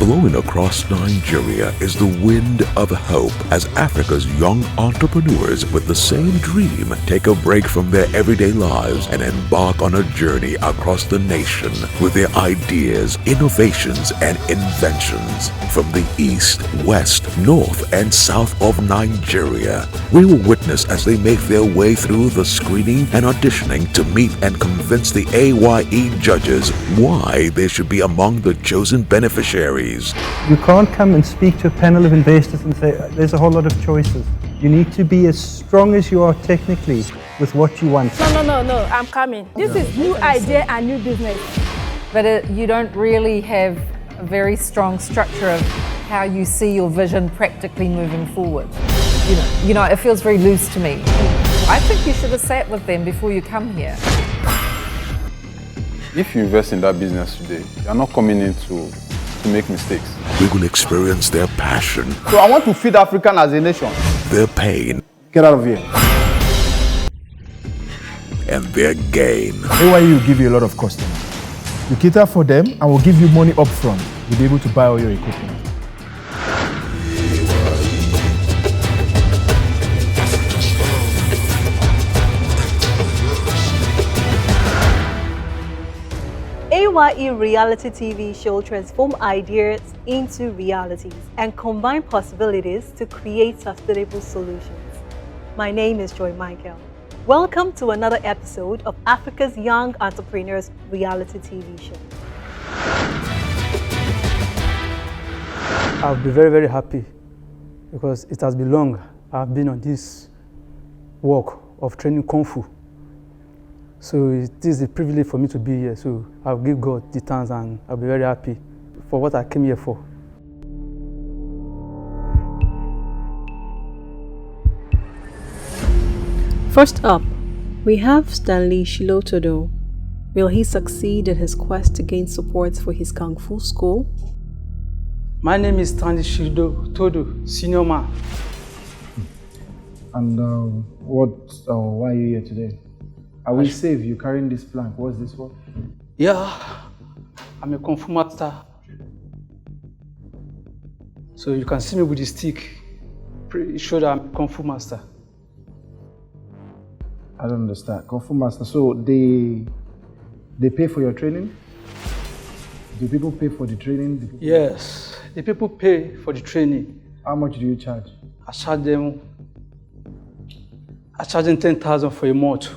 Blowing across Nigeria is the wind of hope as Africa's young entrepreneurs with the same dream take a break from their everyday lives and embark on a journey across the nation with their ideas, innovations, and inventions. From the east, west, north, and south of Nigeria, we will witness as they make their way through the screening and auditioning to meet and convince the A.Y.E judges why they should be among the chosen beneficiaries. You can't come and speak to a panel of investors and say, there's a whole lot of choices. You need to be as strong as you are technically with what you want. No, I'm coming. This is new idea and new business. But you don't really have a very strong structure of how you see your vision practically moving forward. You know, it feels very loose to me. I think you should have sat with them before you come here. If you invest in that business today, you're not coming in to make mistakes. We will experience their passion. So I want to feed Africa as a nation. Their pain. Get out of here. And their gain. A.Y.E will give you a lot of customers. You cater for them and will give you money up front. You'll be able to buy all your equipment. A.Y.E reality TV show transform ideas into realities and combine possibilities to create sustainable solutions. My name is Joy Michael. Welcome to another episode of Africa's Young Entrepreneurs reality TV show. I'll be very, very happy because it has been long. I've been on this work of training Kung Fu. So it is a privilege for me to be here. So I'll give God the thanks and I'll be very happy for what I came here for. First up, we have Stanley Shilotodo. Will he succeed in his quest to gain support for his Kung Fu school? My name is Stanley Shilotodo, senior man. And why are you here today? I will save you carrying this plank. What's this for? Yeah, I'm a Kung Fu master. So you can see me with the stick. Pretty sure that I'm a Kung Fu master. I don't understand. Kung Fu master. So they pay for your training? Do people pay for the training? Yes, the people pay for the training. How much do you charge? I charge them 10,000 for a month.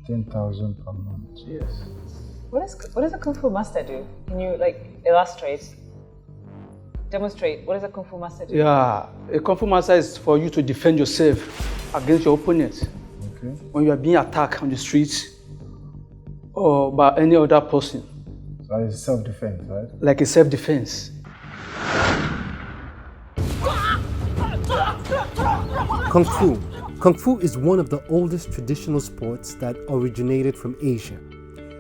10,000 per month. Yes. What does a Kung Fu master do? Can you illustrate, demonstrate? What does a Kung Fu master do? Yeah, a Kung Fu master is for you to defend yourself against your opponent. Okay. When you are being attacked on the streets or by any other person. So it's self-defense, right? Like a self-defense. Kung Fu. Kung Fu is one of the oldest traditional sports that originated from Asia.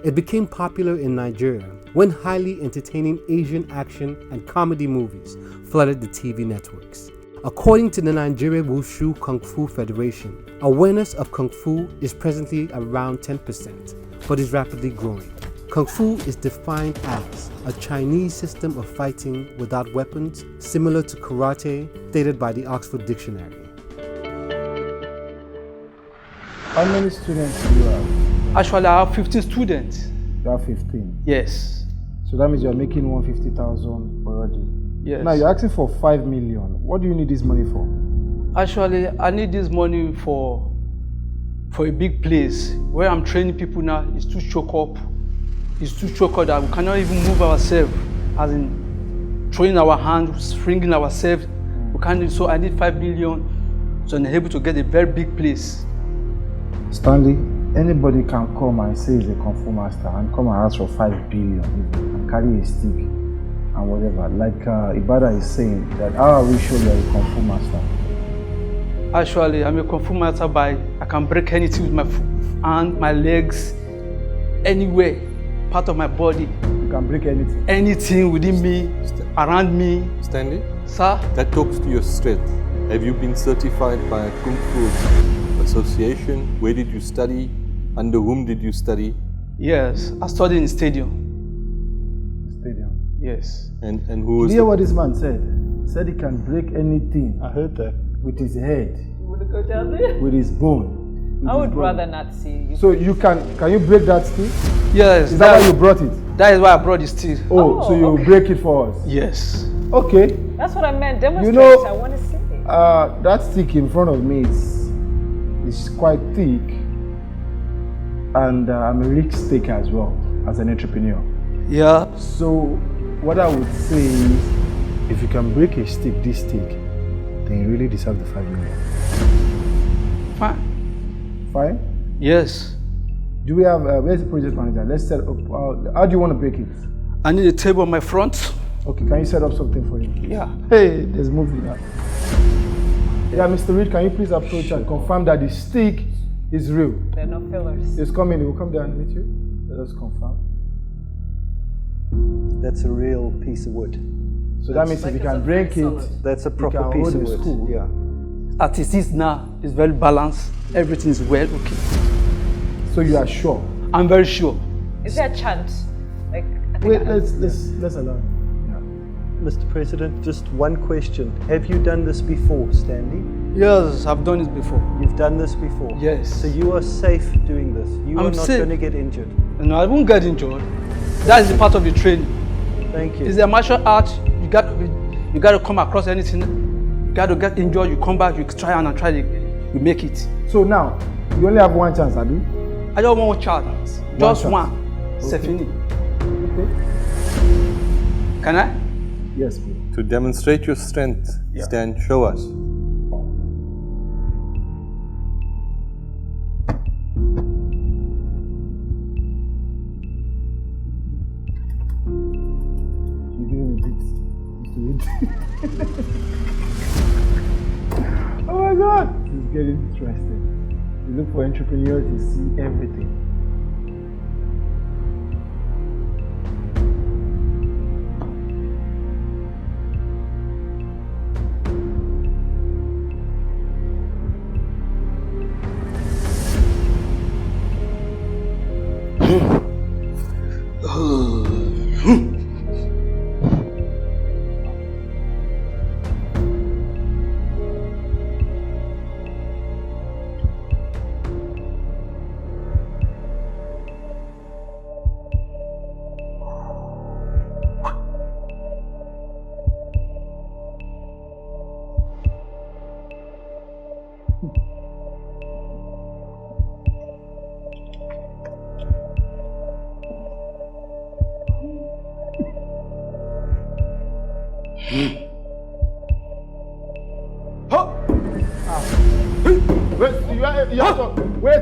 It became popular in Nigeria when highly entertaining Asian action and comedy movies flooded the TV networks. According to the Nigeria Wushu Kung Fu Federation, awareness of Kung Fu is presently around 10%, but is rapidly growing. Kung Fu is defined as a Chinese system of fighting without weapons, similar to karate, stated by the Oxford Dictionary. How many students do you have? Actually, I have 15 students. You have 15? Yes. So that means you're making 150,000 already? Yes. Now you're asking for 5 million. What do you need this money for? Actually, I need this money for a big place. Where I'm training people now is too choked up. It's too choked up that we cannot even move ourselves. As in, throwing our hands, swinging ourselves. We can't. So I need 5 million so I'm able to get a very big place. Stanley, anybody can come and say he's a Kung Fu master and come and ask for 5 billion and carry a stick and whatever. Like Ibada is saying that how are we sure you're a Kung Fu master? Actually, I'm a Kung Fu master I can break anything with my hand, my legs, anywhere, part of my body. You can break anything? Anything within me, around me. Stanley? Sir? That talks to your strength. Have you been certified by a Kung Fu association? Where did you study? Under whom did you study? Yes, I studied in Stadium. Stadium? Yes. And who was You hear what this man said? He said he can break anything I heard that. with his head, You want to go down there? with his bone. with I his would bone. rather not see you. So you can you break that stick? Yes. Is that why you brought it? That is why I brought the steel. Oh, so you okay. break it for us? Yes. Okay. That's what I meant. Demonstrate. know- I want to see it. That stick in front of me is quite thick, and I'm a risk taker as well as an entrepreneur. Yeah. So what I would say is, if you can break a stick this thick, then you really deserve the 5 million. Fine. Fine? Yes. Do we have, where's the project manager? Let's set up, how do you want to break it? I need a table on my front. Okay, can you set up something for him? Yeah. Hey, there's movie now. Yeah, Mr. Reed, can you please approach and confirm that the stick is real? There are no fillers. It's coming, he will come down and meet you. Let us confirm. That's a real piece of wood. So that means if you can break it, That's a you proper can piece hold of a wood. school. Yeah. As it is now, it's very balanced. Everything is well okay. So you are sure? I'm very sure. Is there a chance? Like, I think Wait, I- let's allow him. Mr. President, just one question. Have you done this before, Stanley? Yes, I've done it before. You've done this before? Yes. So you are safe doing this? You I'm are not safe. going to get injured? No, I won't get injured. That is the part of the training. Thank you. It's a martial art. You got to come across anything. You got to get injured. You come back. You try and try. You make it. So now, you only have one chance, Abi? I don't want one chance. Just chance. one. Okay. C'est fini. Okay. Can I? Yes, please. To demonstrate your strength, Stan, show us. You give him a bit. Oh my God! It's getting interesting. You look for entrepreneurs, you see everything.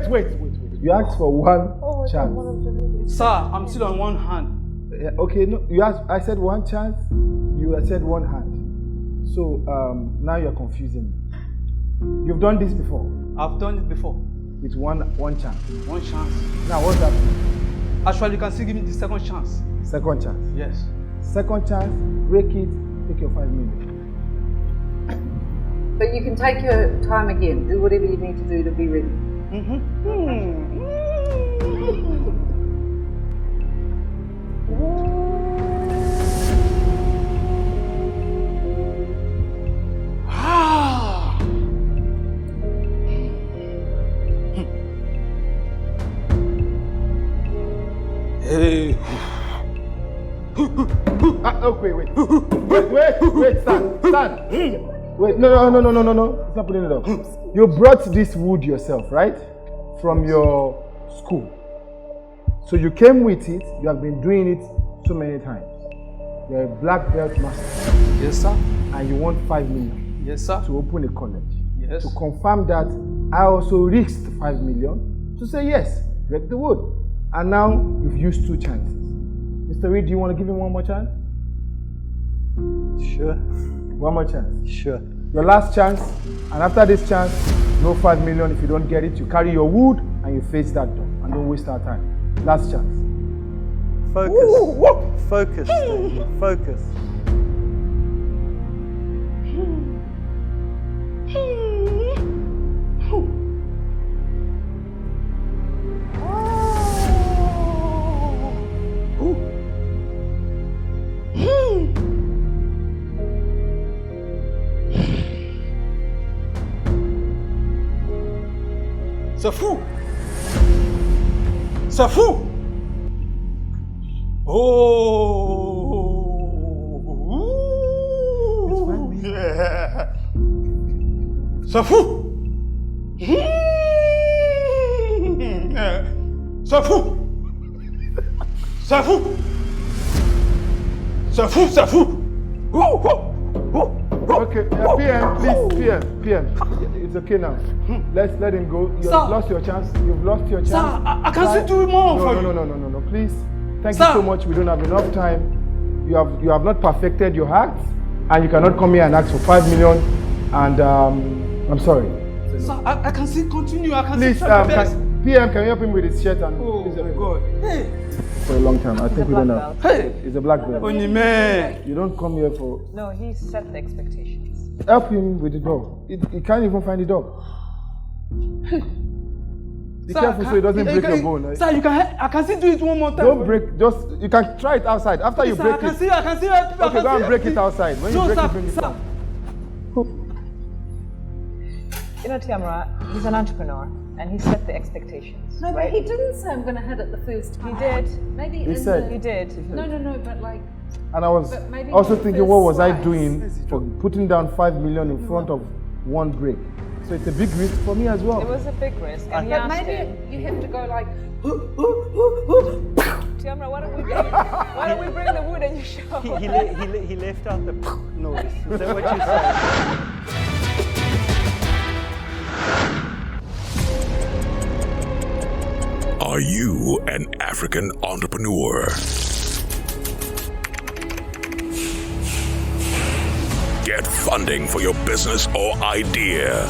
Wait. You asked for one chance. Sir, I'm still on one hand. Yeah, okay, no, you asked. I said one chance. You said one hand. So now you're confusing me. You've done this before I've done it before. with one chance. One chance. Now what's happening? Actually, you can still give me the second chance. Second chance. Yes. Second chance. Break it. Take your 5 million. But you can take your time again. Do whatever you need to do to be ready. Hey. Wait, stand. Wait, no. It's not putting it up. You brought this wood yourself, right? From your school. So you came with it, you have been doing it so many times. You're a black belt master. Yes, sir. And you want 5 million. Yes, sir. To open a college. Yes. To confirm that I also risked 5 million to say yes, break the wood. And now you've used 2 chances. Mr. Reed, do you want to give him one more chance? Sure. One more chance. Sure. Your last chance, and after this chance, no 5 million. If you don't get it, you carry your wood and you face that door and don't waste our time. Last chance. Focus. Focus. Stanley. Focus. C'est fou. C'est fou. Oh. Yeah. C'est fou. C'est fou. C'est fou. C'est fou, c'est fou. Okay, PM, please, PM. It's okay now. Let's let him go. You've lost your chance. You've lost your chance. Sir, I can still do more for you. No. Please. Thank you so much. We don't have enough time. You have not perfected your act, and you cannot come here and ask for 5 million. And I'm sorry. Sir, I can still continue. I can please, still try my best. PM, can you help him with his shirt and? Oh my God. Hey. For a long time, I think we don't know. Hey, it's a black belt. Onime. You don't come here for. No, he set the expectations. Help him with the door. He can't even find the door. Be careful so he doesn't break your bone. Sir, I can still do it one more time. Don't break. You can try it outside. After you break it. I can see. Okay, go and break it outside. When you break it, bring it down. You know, Tiamra, he's an entrepreneur and he set the expectations. No, right? but he didn't say I'm going to hit it the first time. He did. Maybe he said. He did. No, but like. And I was also thinking, what was I doing for putting down 5 million in front of one break? So it's a big risk for me as well. It was a big risk. And but maybe you have to go like. Tiamra, why don't we bring the wood and you show? He left out the noise. Is that what you said? Are you an African entrepreneur? Get funding for your business or idea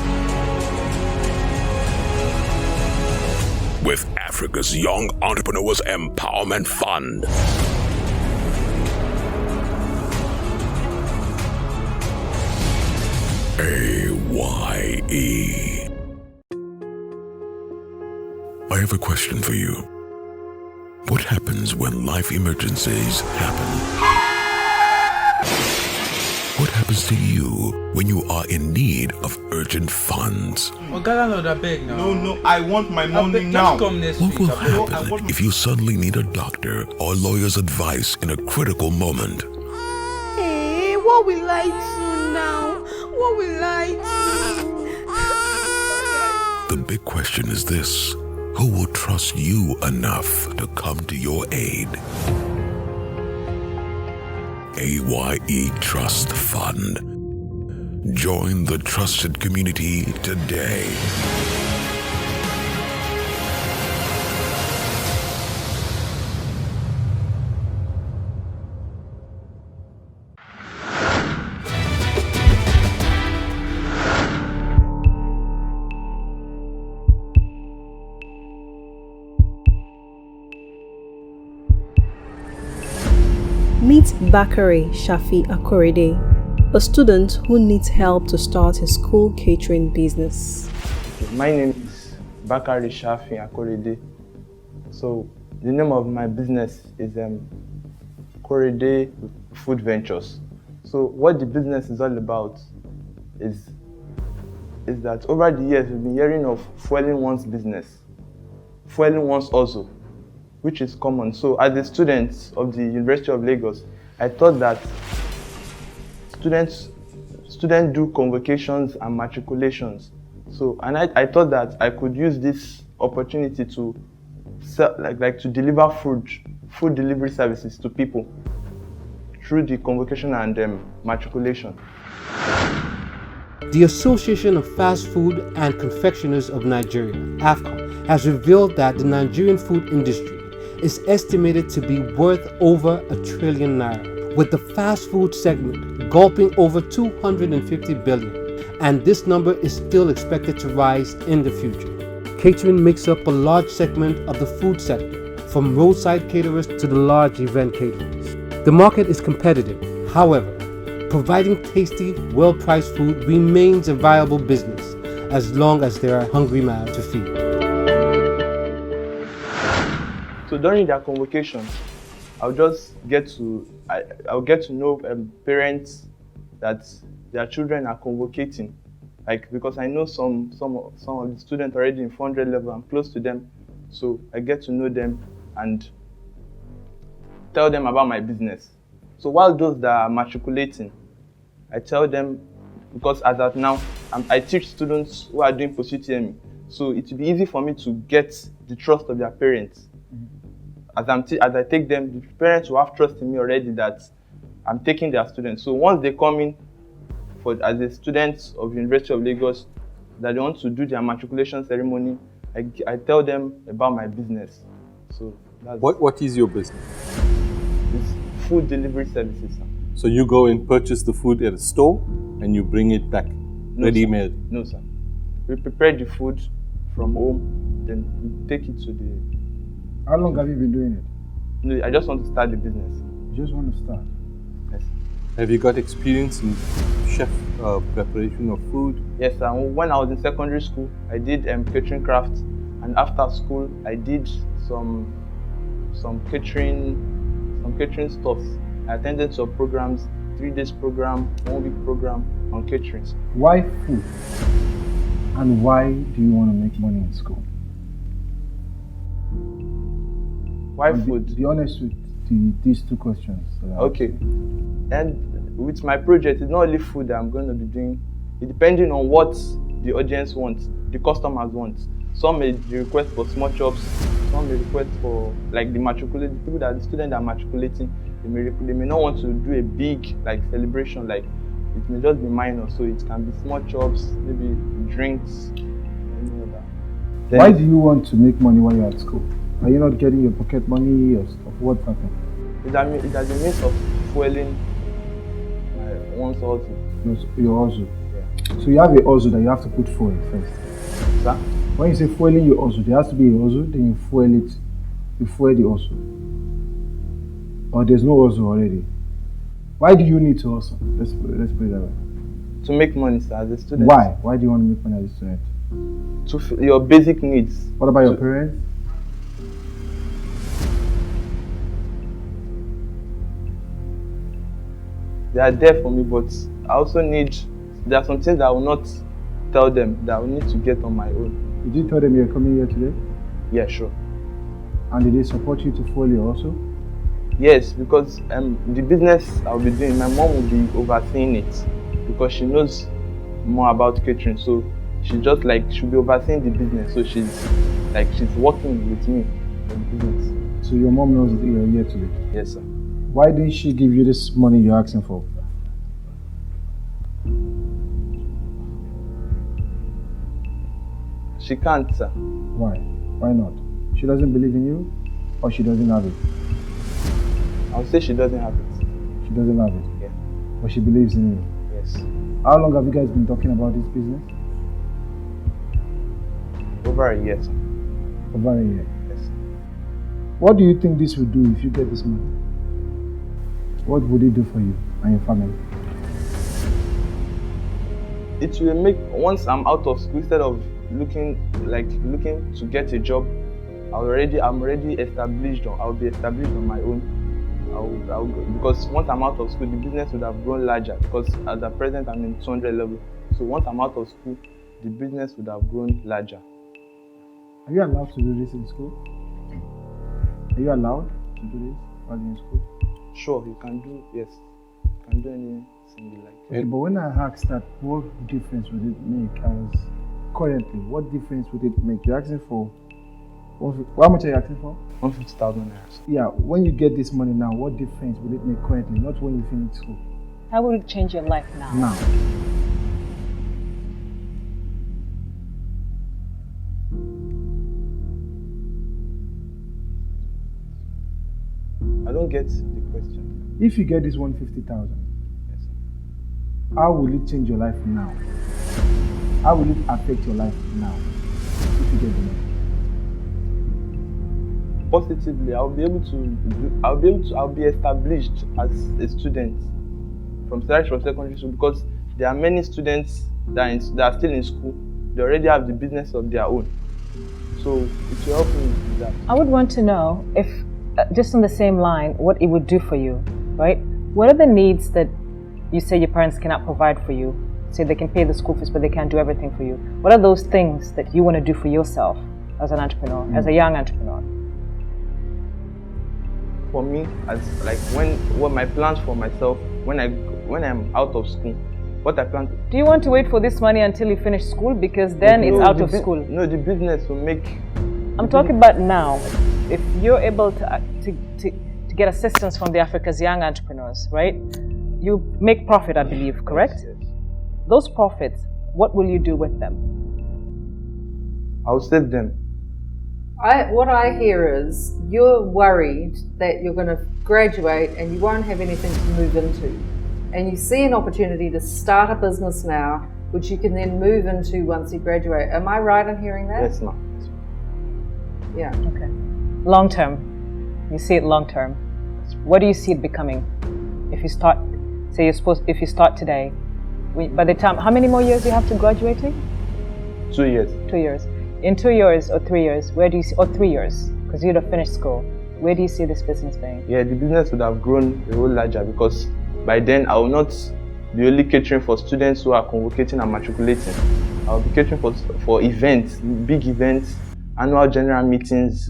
with Africa's Young Entrepreneurs Empowerment Fund. A.Y.E. I have a question for you. What happens when life emergencies happen? What happens to you when you are in need of urgent funds? Oh, God, I beg now. No, I want my money now. What will happen if you suddenly need a doctor or lawyer's advice in a critical moment? Hey, what will I do now? What will I do? The big question is this: who will trust you enough to come to your aid? A.Y.E. Trust Fund. Join the trusted community today. Meet Bakari Shafi Akorede, a student who needs help to start his school catering business. My name is Bakari Shafi Akorede. So the name of my business is Akorede Food Ventures. So what the business is all about is that over the years we've been hearing of fueling one's business, fueling one's hustle, which is common. So as a student of the University of Lagos, I thought that students do convocations and matriculations. So, and I thought that I could use this opportunity to sell, like to deliver food delivery services to people through the convocation and matriculation. The Association of Fast Food and Confectioners of Nigeria, AFCON, has revealed that the Nigerian food industry is estimated to be worth over ₦1 trillion, with the fast food segment gulping over 250 billion, and this number is still expected to rise in the future. Catering makes up a large segment of the food sector, from roadside caterers to the large event caterers. The market is competitive. However, providing tasty, well-priced food remains a viable business as long as there are hungry mouths to feed. So during their convocations, I'll get to know parents that their children are convocating Like, because I know some of the students already in 400 level, I'm close to them, so I get to know them and tell them about my business. So while those that are matriculating, I tell them, because as of now, I teach students who are doing post-UTME, so it will be easy for me to get the trust of their parents. As I take them, the parents will have trust in me already that I'm taking their students. So once they come in as a student of University of Lagos, that they want to do their matriculation ceremony, I tell them about my business. So that's What is your business? It's food delivery services, sir. So you go and purchase the food at a store and you bring it back ready-made? No, sir. We prepare the food from home, then we take it to the... How long have you been doing it? No, I just want to start the business. You just want to start? Yes. Have you got experience in chef preparation of food? Yes, sir. When I was in secondary school, I did catering craft, and after school, I did some catering stuff. I attended some programs, 3 days program, 1 week program on catering. Why food? And why do you want to make money in school? Why food? Be honest with these 2 questions. Okay. And with my project, it's not only food that I'm going to be doing. It depending on what the audience wants, the customers want. Some may request for small chops, some may request for like the matriculated people the students are matriculating. They may not want to do a big like celebration, like it may just be minor. So it can be small chops, maybe drinks, any other. Why do you want to make money while you're at school? Are you not getting your pocket money or stuff? What's happening? It has a means of fueling one's hustle. Your hustle? Yeah. So you have a hustle that you have to put fuel first? Sir? When you say fueling your hustle, there has to be a hustle, then you fuel it. You fuel the hustle. Or there's no hustle already. Why do you need to hustle? Let's put it that way. To make money, sir, as a student. Why? Why do you want to make money as a student? To your basic needs. What about your parents? They are there for me, but I also there are some things that I will not tell them, that I will need to get on my own. Did you tell them you're coming here today? Yeah, sure. And did they support you to fuel your hustle? Yes, because the business I'll be doing, my mom will be overseeing it because she knows more about catering. So she'll be overseeing the business. So she's working with me in the business. So your mom knows that you're here today? Yes, sir. Why didn't she give you this money you're asking for? She can't, sir. Why? Why not? She doesn't believe in you, or she doesn't have it? I would say she doesn't have it. She doesn't have it? Yeah. But she believes in you? Yes. How long have you guys been talking about this business? Over a year, sir. Over a year? Yes. What do you think this will do if you get this money? What would it do for you and your family? It will make, once I'm out of school, instead of looking to get a job, I'm already established. I'll be established on my own. Because once I'm out of school, the business would have grown larger. Because at the present, I'm in 200 level. So once I'm out of school, the business would have grown larger. Are you allowed to do this in school? Are you allowed to do this while you're in school? Sure, you can do, yes. You can do anything you like. Okay, but when I asked that, what difference would it make currently, what difference would it make? You're asking for, how much are you asking for? 150,000 naira. Yeah, when you get this money now, what difference will it make currently, not when you finish school? How will it change your life now? Now. I don't get the question. If you get this 150,000, yes, sir. How will it change your life now? How will it affect your life now if you get the money? Positively, I'll be established as a student from secondary school, because there are many students that are still in school. They already have the business of their own. So it will help me with that. I would want to know if, just on the same line, what it would do for you, right? What are the needs that you say your parents cannot provide for you? say they can pay the school fees, but they can't do everything for you. What are those things that you want to do for yourself as an entrepreneur, as a young entrepreneur? For me, as like what my plans for myself when I'm out of school, what I plan to Do you want to wait for this money until you finish school? Because then it's out of school. No, the business will make. I'm talking about now. If you're able to get assistance from the Africa's young entrepreneurs, right? You make profit, I believe, correct? Yes. Those profits, what will you do with them? I'll save them. What I hear is you're worried that you're going to graduate and you won't have anything to move into. And you see an opportunity to start a business now, which you can then move into once you graduate. Am I right in hearing that? Yes, ma'am. Yeah. Okay. Long term. You see it long term. What do you see it becoming? If you start, say if you start today, by the time, how many more years do you have to graduating? 2 years. 2 years. In 2 years or 3 years, where do you see, or 3 years, because you'd have finished school, where do you see this business being? Yeah, the business would have grown a whole larger because by then I will not be only catering for students who are convocating and matriculating. I will be catering for events, big events, annual general meetings,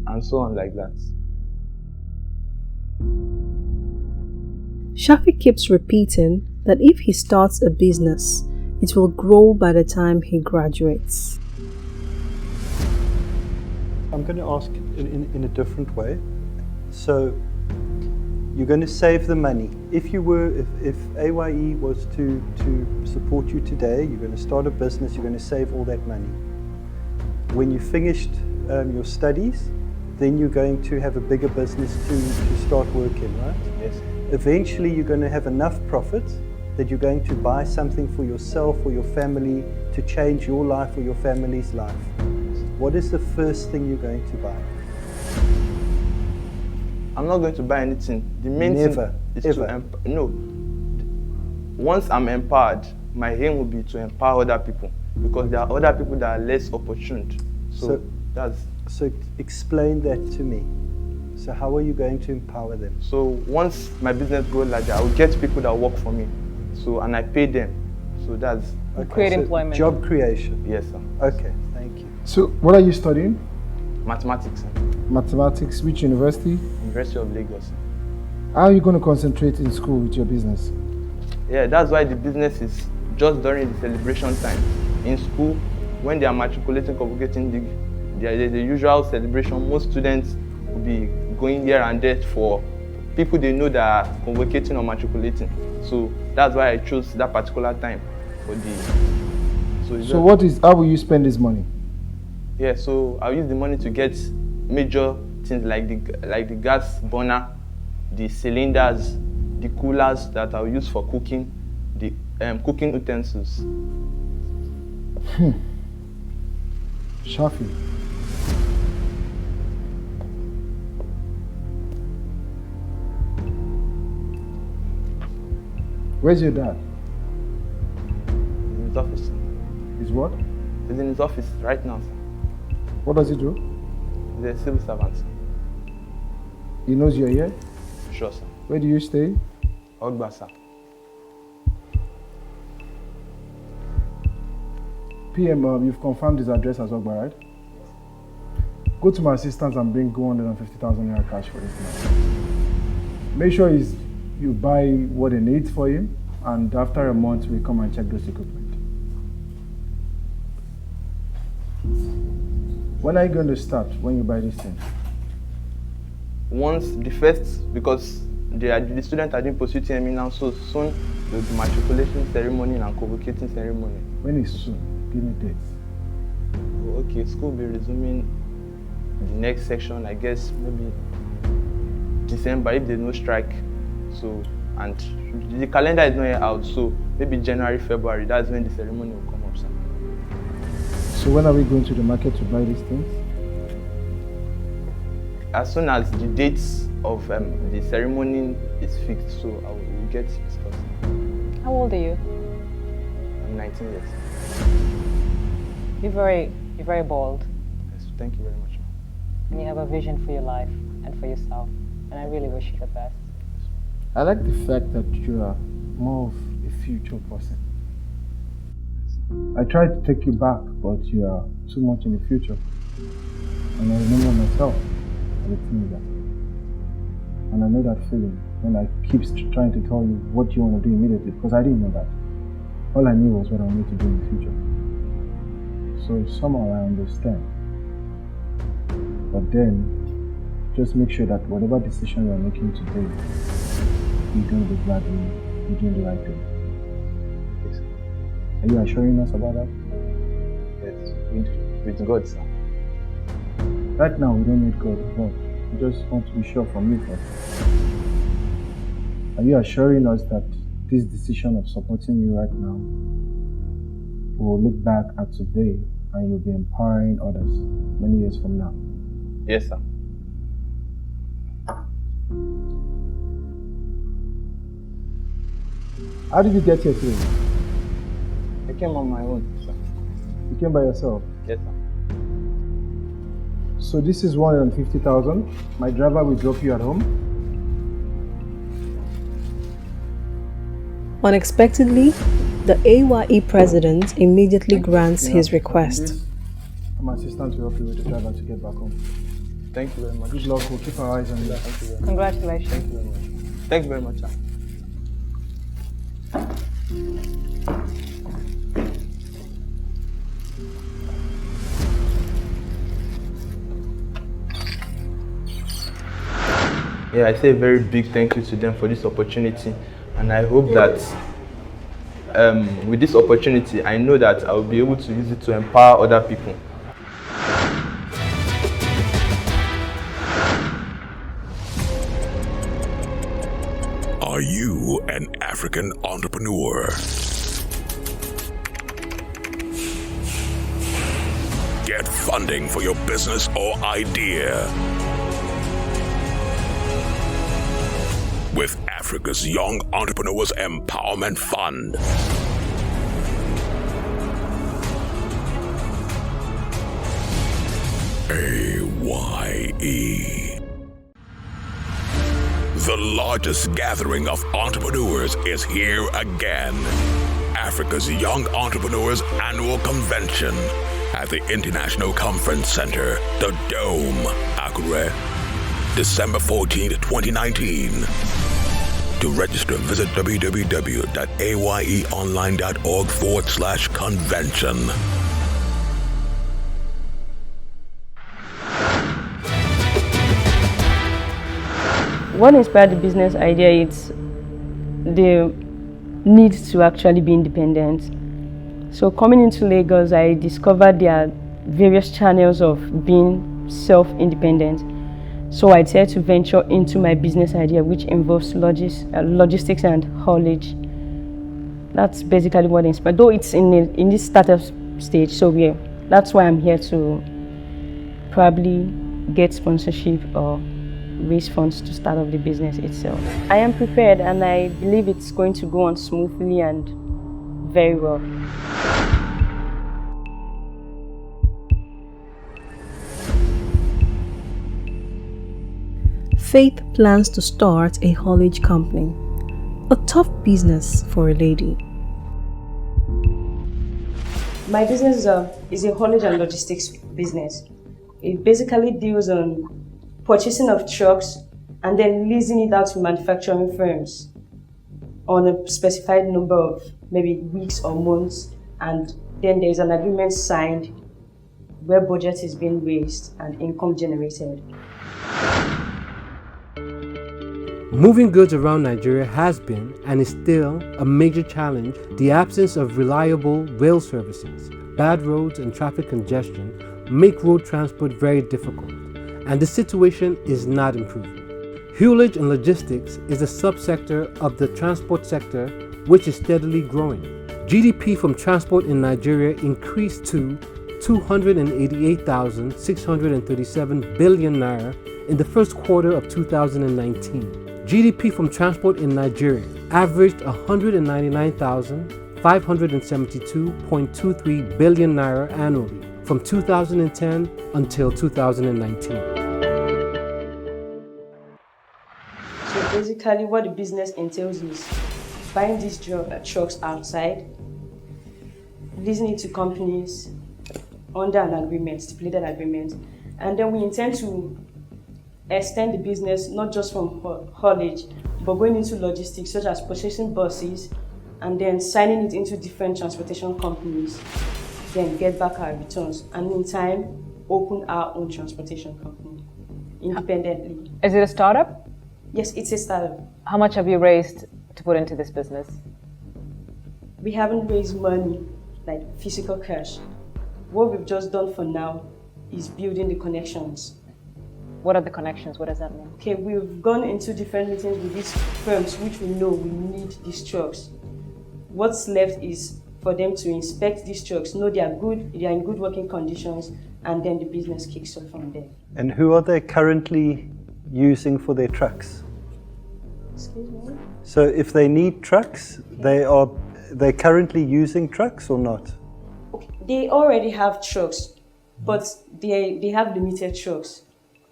and so on like that. Shafi keeps repeating that if he starts a business, it will grow by the time he graduates. I'm going to ask in a different way. So, you're going to save the money. If A.Y.E was to support you today, you're going to start a business, you're going to save all that money. When you finished your studies, then you're going to have a bigger business to start working, right? Yes. Eventually you're going to have enough profit that you're going to buy something for yourself or your family to change your life or your family's life. What is the first thing you're going to buy? I'm not going to buy anything. The main Never, thing is ever. Once I'm empowered, my aim will be to empower other people because there are other people that are less opportune. So explain that to me. So how are you going to empower them? So once my business grows larger, I will get people that work for me. And I pay them. So that's create employment. Job creation. Yes, sir. Okay, thank you. So, what are you studying? Mathematics, sir. Mathematics, which university? University of Lagos. Sir. How are you going to concentrate in school with your business? Yeah, that's why the business is just during the celebration time. In school, when they are matriculating, convocating the usual celebration, most students will be going here and there for people they know that are convocating or matriculating. So that's why I chose that particular time for the. So how will you spend this money? Yeah, so I'll use the money to get major things like the gas burner, the cylinders, the coolers that I'll use for cooking, the cooking utensils. Shafi. Where's your dad? In his office. His what? He's in his office right now, sir. What does he do? He's a civil servant, sir. He knows you're here? Sure, sir. Where do you stay? Ogba, sir. PM, you've confirmed his address as Ogba, right? Go to my assistant and bring 250,000 naira cash for this man. Make sure you buy what he needs for him, and after a month, we come and check those equipment. When are you going to start, when you buy these things? Once the first, because the students are doing pursuit TME now, so soon there will be matriculation ceremony and convocating ceremony. When is soon? Give me dates. Okay, school will be resuming the next section, I guess maybe December if there's no strike. So, and the calendar is not yet out, so maybe January, February, that's when the ceremony will come up, sir. So when are we going to the market to buy these things? As soon as the dates of the ceremony is fixed, so I will get discussed. How old are you? I'm 19 years. You're very bold. Yes, thank you very much. And you have a vision for your life and for yourself. And I really wish you the best. I like the fact that you are more of a future person. I tried to take you back, but you are too much in the future. And I remember myself as a teenager. And I know that feeling when I keep trying to tell you what you want to do immediately, because I didn't know that. All I knew was what I wanted to do in the future. So somehow I understand. But then, just make sure that whatever decision you're making today, you're going to be glad you're doing the right thing. Yes. Are you assuring us about that? Yes, with God, sir. Right now, we don't need God involved. We just want to be sure from you first. Are you assuring us that this decision of supporting you right now will look back at today and you'll be empowering others many years from now? Yes, sir. How did you get here today? I came on my own, sir. You came by yourself? Yes, sir. So this is 150,000. My driver will drop you at home. Unexpectedly, the A.Y.E president immediately grants his request. My assistant will help you with the driver to get back home. Thank you very much. Good luck. We'll keep our eyes on you. Thank you very much. Congratulations. Thank you very much. Thank you very much, sir. Yeah, I say a very big thank you to them for this opportunity, and I hope that with this opportunity, I know that I will be able to use it to empower other people. Are you an African entrepreneur? Get funding for your business or idea with Africa's Young Entrepreneurs Empowerment Fund. A.Y.E. The largest gathering of entrepreneurs is here again. Africa's Young Entrepreneurs Annual Convention at the International Conference Center, the Dome, Accra, December 14th, 2019. To register, visit www.ayeonline.org/convention. What inspired the business idea is the need to actually be independent. So coming into Lagos, I discovered there are various channels of being self-independent. So I decided to venture into my business idea, which involves logistics and haulage. That's basically what inspired, though it's in this startup stage. So yeah, that's why I'm here to probably get sponsorship or raise funds to start up the business itself. I am prepared and I believe it's going to go on smoothly and very well. Faith plans to start a haulage company, a tough business for a lady. My business is a haulage and logistics business. It basically deals on purchasing of trucks and then leasing it out to manufacturing firms on a specified number of maybe weeks or months, and then there's an agreement signed where budget is being raised and income generated. Moving goods around Nigeria has been and is still a major challenge. The absence of reliable rail services, bad roads and traffic congestion make road transport very difficult, and the situation is not improving. Haulage and logistics is a subsector of the transport sector which is steadily growing. GDP from transport in Nigeria increased to 288,637 billion naira in the first quarter of 2019. GDP from transport in Nigeria averaged 199,572.23 billion naira annually from 2010 until 2019. So basically what the business entails is buying these trucks outside, leasing it to companies under an agreement, stipulated agreement, and then we intend to extend the business not just from haulage, but going into logistics such as purchasing buses and then signing it into different transportation companies, then get back our returns, and in time open our own transportation company independently. Is it a startup? Yes, it's a startup. How much have you raised to put into this business? We haven't raised money, like physical cash. What we've just done for now is building the connections. What are the connections? What does that mean? Okay, we've gone into different meetings with these firms which we know we need these trucks. What's left is for them to inspect these trucks, know they are in good working conditions, and then the business kicks off from there. And who are they currently using for their trucks? Excuse me? So if they need trucks, they're currently using trucks or not? Okay. They already have trucks, but they have limited trucks.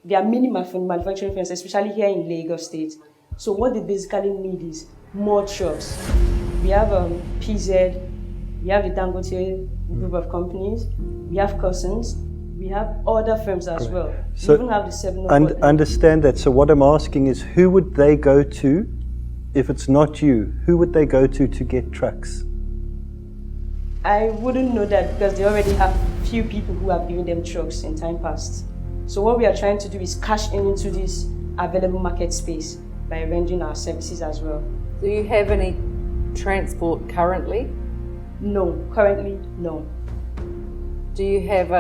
They are mini manufacturing firms, especially here in Lagos State. So what they basically need is more trucks. We have PZ, we have the Dangote group of companies, we have Cousins, we have other firms as well. So we even have the 7 understand that. So what I'm asking is, who would they go to if it's not you? Who would they go to get trucks? I wouldn't know that because they already have few people who have given them trucks in time past. So what we are trying to do is cash into this available market space by rendering our services as well. Do you have any transport currently? No, currently no. Do you have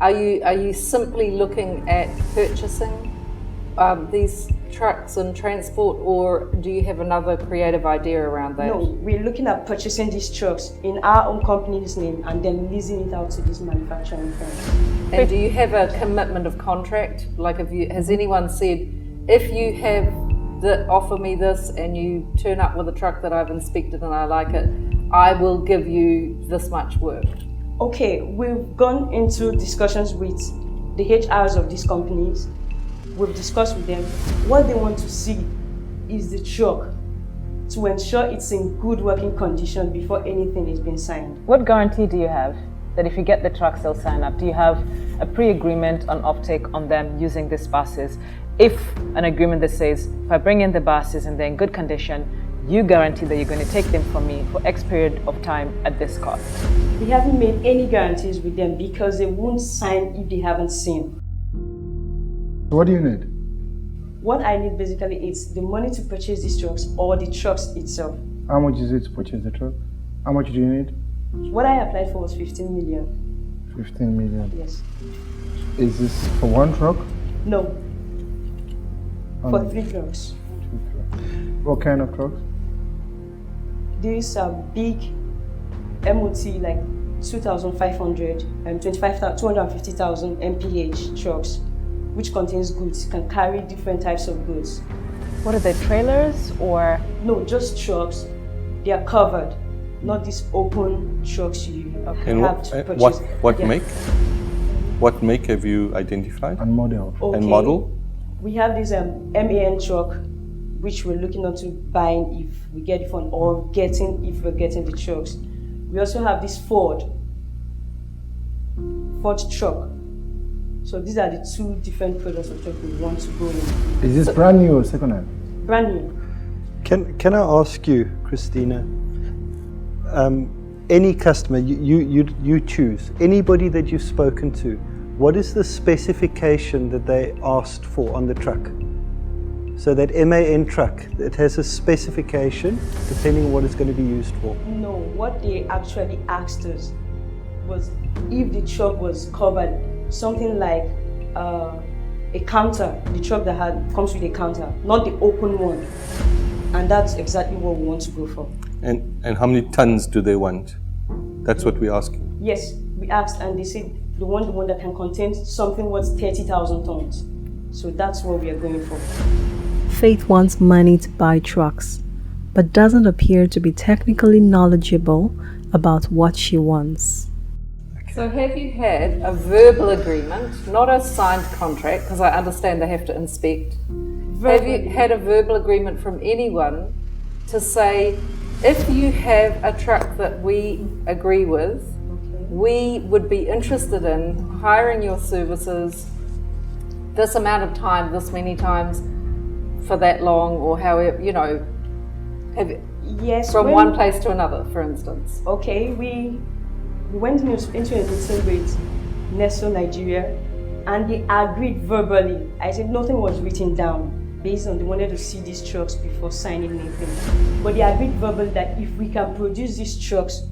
are you simply looking at purchasing these trucks and transport, or do you have another creative idea around that? No, we're looking at purchasing these trucks in our own company's name and then leasing it out to these manufacturing firms. And do you have a commitment of contract? Like, has anyone said, if you offer me this and you turn up with a truck that I've inspected and I like it, I will give you this much work? Okay, we've gone into discussions with the HRs of these companies. We've discussed with them. What they want to see is the truck to ensure it's in good working condition before anything is being signed. What guarantee do you have that if you get the trucks, they'll sign up? Do you have a pre-agreement on offtake on them using these buses? If an agreement that says, if I bring in the buses and they're in good condition, you guarantee that you're going to take them from me for X period of time at this cost? We haven't made any guarantees with them because they won't sign if they haven't seen. What do you need? What I need basically is the money to purchase these trucks or the trucks itself. How much is it to purchase the truck? How much do you need? What I applied for was 15 million. 15 million? Yes. Is this for one truck? No. For 3 trucks. What kind of trucks? These are big MOT, like 2,500 and 250,000 mph trucks, which contains goods. It can carry different types of goods. What are they, trailers or? No, just trucks. They are covered, not these open trucks you have to purchase. What make? What make have you identified? And model. Okay. And model? We have this MAN truck, which we're looking into buying if we get it from, or if we're getting the trucks. We also have this Ford truck. So these are the 2 different products of truck we want to go in. Is this brand new or second hand? Brand new. Can I ask you, Christina, any customer you choose, anybody that you've spoken to, what is the specification that they asked for on the truck? So that MAN truck, it has a specification depending on what it's going to be used for. No, what they actually asked us was if the truck was covered, something like a counter, the truck that comes with a counter, not the open one. And that's exactly what we want to go for. And how many tons do they want? That's what we're asking. Yes, we asked and they said the one that can contain something worth 30,000 tons. So that's what we are going for. Faith wants money to buy trucks, but doesn't appear to be technically knowledgeable about what she wants. So have you had a verbal agreement, not a signed contract, because I understand they have to inspect. Have you had a verbal agreement from anyone to say, if you have a truck that we agree with, we would be interested in hiring your services this amount of time, this many times, for that long, or however, Yes. From one place to another, for instance. Okay, we went into a meeting with Nestle Nigeria, and they agreed verbally. I said nothing was written down based on they wanted to see these trucks before signing anything. But they agreed verbally that if we can produce these trucks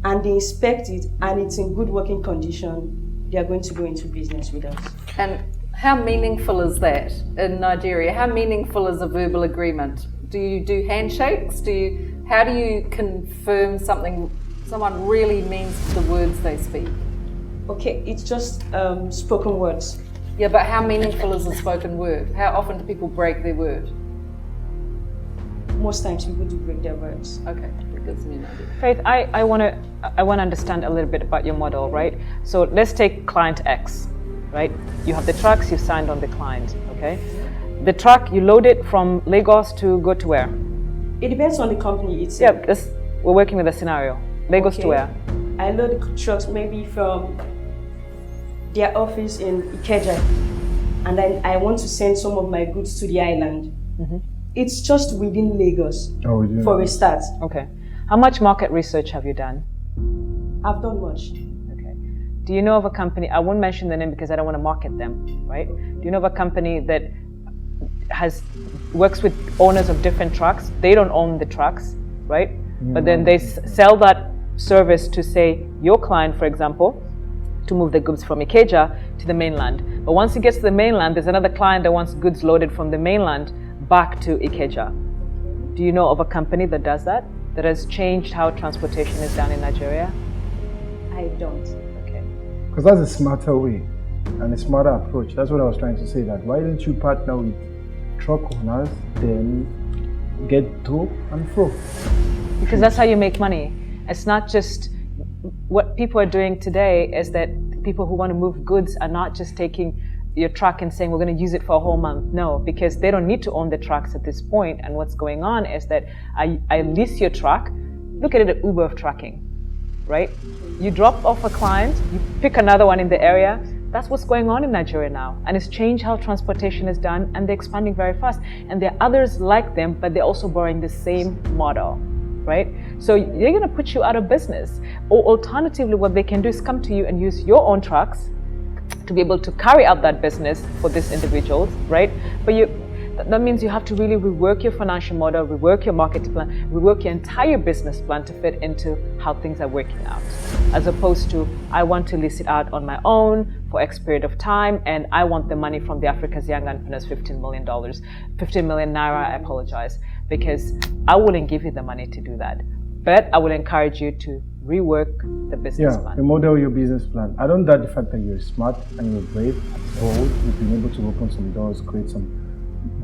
and they inspect it and it's in good working condition, they are going to go into business with us. And how meaningful is that in Nigeria? How meaningful is a verbal agreement? Do you do handshakes? How do you confirm someone really means the words they speak? Okay, it's just spoken words. Yeah, but how meaningful is a spoken word? How often do people break their word? Most times people do break their words. Okay, that gives me an idea. Faith, I want to understand a little bit about your model, right? So let's take client X, right? You have the trucks, you signed on the client, okay? The truck, you load it from Lagos to go to where? It depends on the company itself. Yeah, we're working with a scenario. Lagos to where? I load the trucks maybe from their office in Ikeja, and then I want to send some of my goods to the island. Mm-hmm. It's just within Lagos for a start. Okay. How much market research have you done? I've done much. Okay. Do you know of a company, I won't mention the name because I don't want to market them, right? Do you know of a company that works with owners of different trucks? They don't own the trucks, right? But then they sell that service to, say, your client, for example, to move the goods from Ikeja to the mainland. But once it gets to the mainland, there's another client that wants goods loaded from the mainland back to Ikeja. Do you know of a company that does that has changed how transportation is done in Nigeria? I don't. Okay. Because that's a smarter way and a smarter approach. That's what I was trying to say, that why don't you partner with truck owners, then get to and fro? Because that's how you make money. It's not just what people are doing today is that people who want to move goods are not just taking your truck and saying we're going to use it for a whole month. No, because they don't need to own the trucks at this point. And what's going on is that I lease your truck. Look at it at Uber of trucking, right? You drop off a client, you pick another one in the area. That's what's going on in Nigeria now. And it's changed how transportation is done, and they're expanding very fast. And there are others like them, but they're also borrowing the same model, right? So they're going to put you out of business. Or alternatively, what they can do is come to you and use your own trucks to be able to carry out that business for these individuals, right? But that means you have to really rework your financial model, rework your marketing plan, rework your entire business plan to fit into how things are working out. As opposed to, I want to lease it out on my own for X period of time, and I want the money from the Africa's Young Entrepreneurs, $15 million naira, I apologize, because I wouldn't give you the money to do that. But I will encourage you to rework the business plan. Remodel your business plan. I don't doubt the fact that you're smart and you're brave, bold. You've been able to open some doors, create some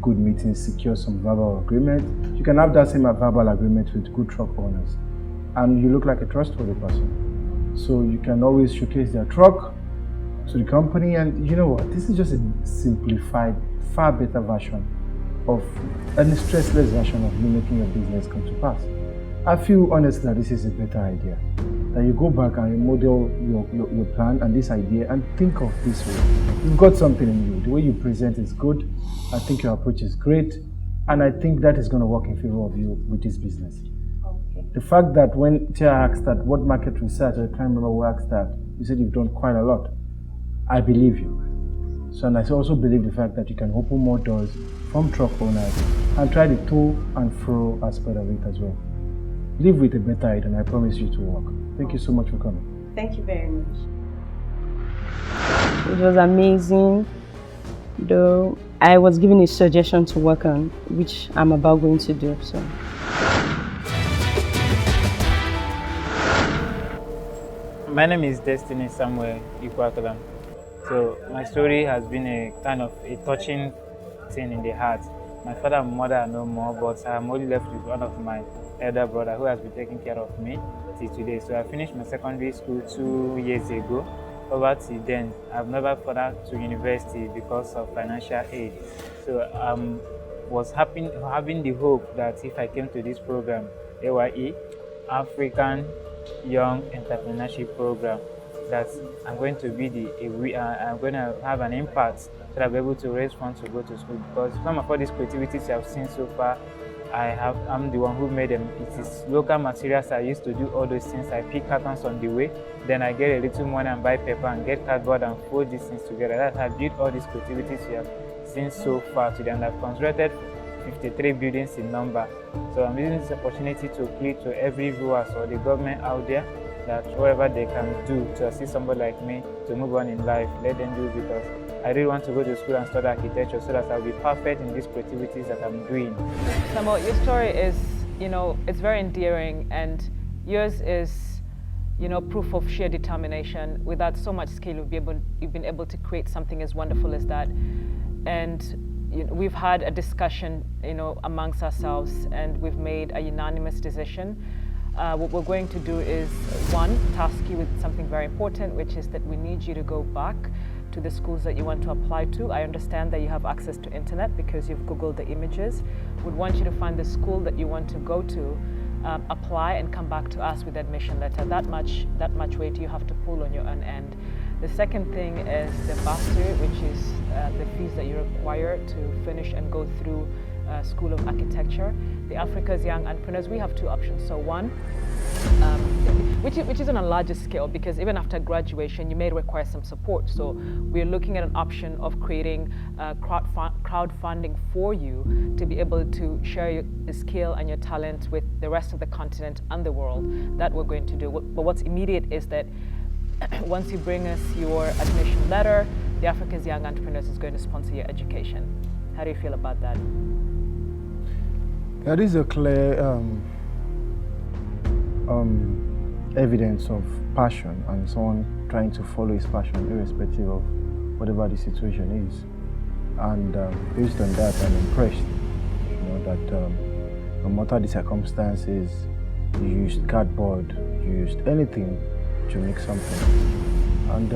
good meetings, secure some verbal agreement. You can have that same verbal agreement with good truck owners. And you look like a trustworthy person. So you can always showcase their truck to the company. And you know what? This is just a simplified, far better version of a stressless version of you making your business come to pass. I feel honestly that this is a better idea. That you go back and remodel your plan and this idea and think of this way. You've got something in you. The way you present is good. I think your approach is great. And I think that is going to work in favor of you with this business. Okay. The fact that when Tia asked that, what market research, I can't remember who asked that, you said you've done quite a lot. I believe you. So, and I also believe the fact that you can open more doors from truck owners and try the to and fro aspect of it as well. Live with a better idea, and I promise you to work. Thank you so much for coming. Thank you very much. It was amazing, though I was given a suggestion to work on, which I'm about going to do. So. My name is Destiny Samuel Ikwakolam. So my story has been a kind of a touching thing in the heart. My father and mother are no more, but I'm only left with one of my elder brother who has been taking care of me till today. So I finished my secondary school 2 years ago. Over till then, I've never further to university because of financial aid. So I'm was having the hope that if I came to this program, A.Y.E, African Young Entrepreneurship Program, that I'm going to be I'm going to have an impact so that I'll be able to raise funds to go to school. Because some of all these creativities I've seen so far, I'm the one who made them. It is local materials I used to do all those things. I pick cartons on the way, then I get a little money and buy paper and get cardboard and fold these things together. That's how I built all these creativities you have seen so far today, and I've constructed 53 buildings in number. So I'm using this opportunity to plead to every viewer or the government out there that whatever they can do to assist somebody like me to move on in life, let them do it, because I really want to go to school and study architecture so that I'll be perfect in these creativities that I'm doing. Samo, your story is, it's very endearing, and yours is, proof of sheer determination. Without so much skill, you've been able to create something as wonderful as that. And we've had a discussion, amongst ourselves, and we've made a unanimous decision. What we're going to do is, one, task you with something very important, which is that we need you to go back to the schools that you want to apply to. I understand that you have access to internet because you've Googled the images. We'd want you to find the school that you want to go to, apply, and come back to us with admission letter. That much weight you have to pull on your own end. The second thing is the bursary, which is the fees that you require to finish and go through School of Architecture. The Africa's Young Entrepreneurs, we have two options. So one, which is on a larger scale, because even after graduation, you may require some support. So we're looking at an option of creating crowdfunding for you to be able to share your skill and your talent with the rest of the continent and the world. That we're going to do. But what's immediate is that once you bring us your admission letter, the Africa's Young Entrepreneurs is going to sponsor your education. How do you feel about that? That is a clear evidence of passion and someone trying to follow his passion irrespective of whatever the situation is. And based on that, I'm impressed, that no matter the circumstances, you used cardboard, you used anything to make something. And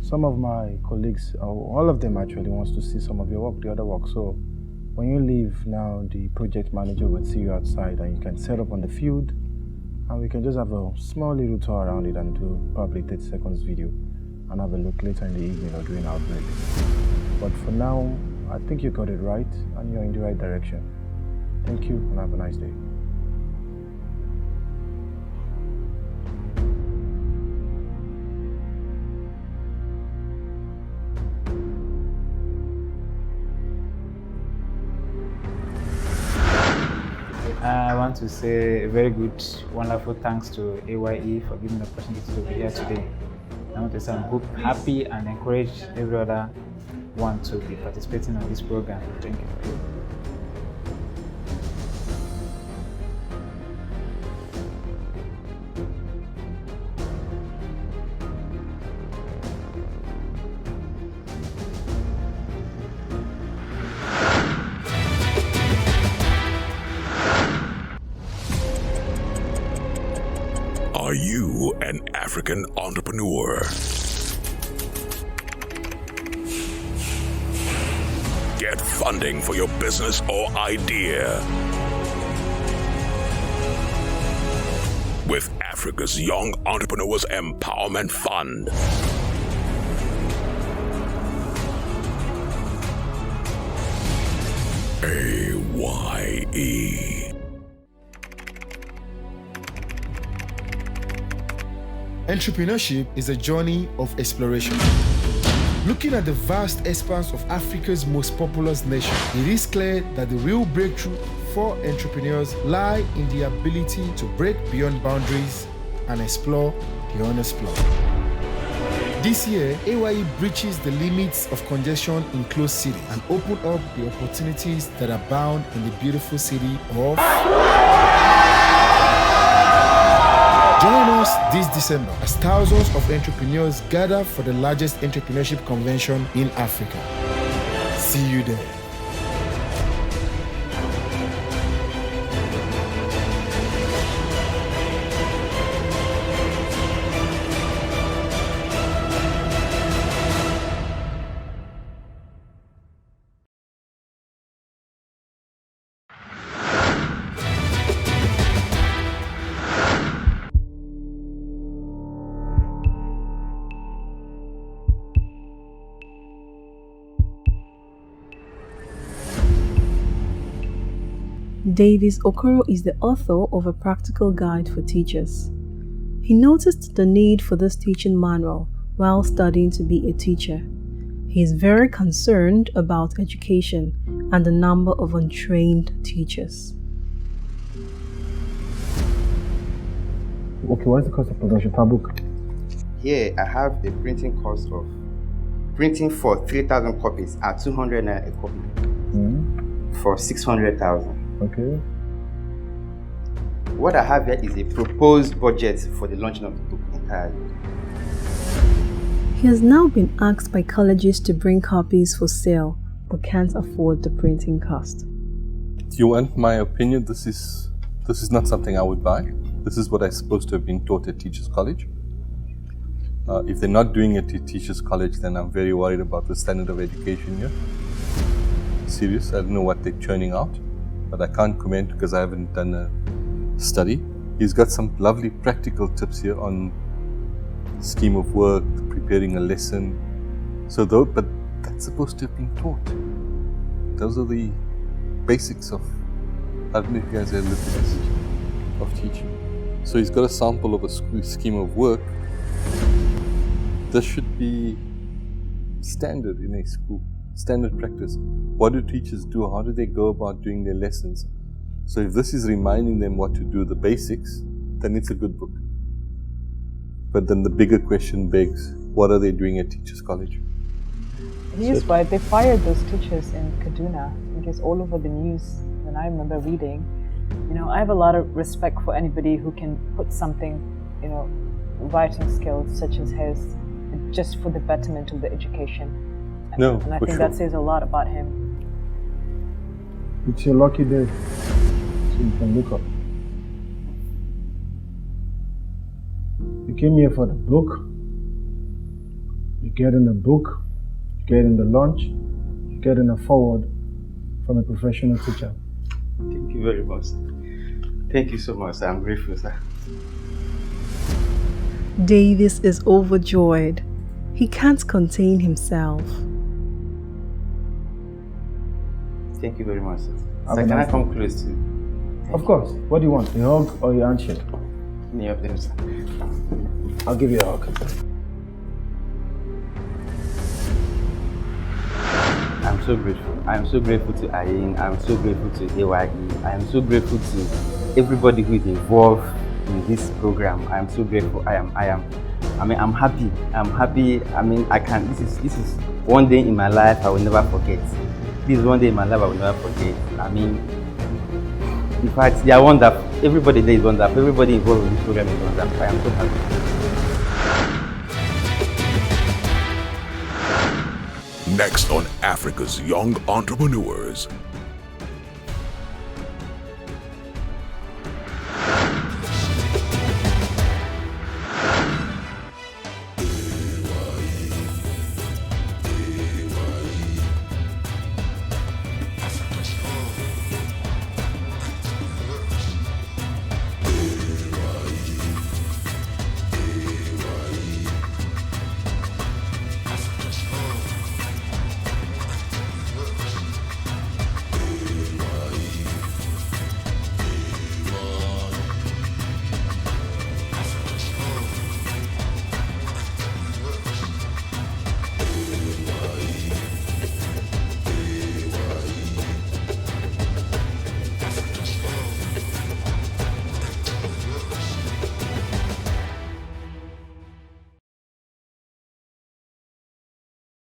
some of my colleagues, all of them actually, wants to see some of your work, the other work. So when you leave now, the project manager will see you outside and you can set up on the field and we can just have a small little tour around it and do probably 30 seconds video and have a look later in the evening or during our break. But for now, I think you got it right and you're in the right direction. Thank you and have a nice day. I want to say a very good, wonderful thanks to A.Y.E for giving the opportunity to be here today. I want to say I'm happy and encourage every other one to be participating in this program. Thank you. Are you an African entrepreneur? Get funding for your business or idea with Africa's Young Entrepreneurs Empowerment Fund. A.Y.E. Entrepreneurship is a journey of exploration. Looking at the vast expanse of Africa's most populous nation, it is clear that the real breakthrough for entrepreneurs lie in the ability to break beyond boundaries and explore the unexplored. This year, A.Y.E breaches the limits of congestion in closed cities and open up the opportunities that abound in the beautiful city of... Join us this December as thousands of entrepreneurs gather for the largest entrepreneurship convention in Africa. See you there. Davis Okoro is the author of A Practical Guide for Teachers. He noticed the need for this teaching manual while studying to be a teacher. He is very concerned about education and the number of untrained teachers. Okay, what's the cost of production per book? Here, I have the printing cost of printing for 3,000 copies at 200 naira a copy for 600,000. Okay. What I have here is a proposed budget for the launching of the book entirely. He has now been asked by colleges to bring copies for sale, but can't afford the printing cost. Do you want my opinion? This is not something I would buy. This is what I'm supposed to have been taught at Teachers College. If they're not doing it at Teachers College, then I'm very worried about the standard of education here. Serious, I don't know what they're churning out, but I can't comment because I haven't done a study. He's got some lovely practical tips here on scheme of work, preparing a lesson. But that's supposed to have been taught. Those are the basics of, I don't know if you guys have looked at this, of teaching. So he's got a sample of a scheme of work. This should be standard in a school, standard practice. What do teachers do? How do they go about doing their lessons? So if this is reminding them what to do, the basics, then it's a good book. But then the bigger question begs, what are they doing at Teachers College? He's right, they fired those teachers in Kaduna. I think it's all over the news when I remember reading. I have a lot of respect for anybody who can put something, writing skills such as his, just for the betterment of the education. And I think that says a lot about him. It's your lucky day, so you can look up. You came here for the book. You get in the book, you get in the lunch, you get in a forward from a professional teacher. Thank you very much. Thank you so much. I'm grateful, sir. Davis is overjoyed. He can't contain himself. Thank you very much, sir. So can I come close to you? Of course. What do you want? A hug or your handshake? Any of them, sir. I'll give you a hug. I'm so grateful. I'm so grateful to A.Y.E. I'm so grateful to A.Y.E. I'm so grateful to everybody who is involved in this program. I'm so grateful. I'm happy. This is one day in my life I will never forget. This is one day in my life I will never forget. In fact, they are wonderful. Everybody there is wonderful. Everybody involved in this program is wonderful. I am so happy. Next on Africa's Young Entrepreneurs,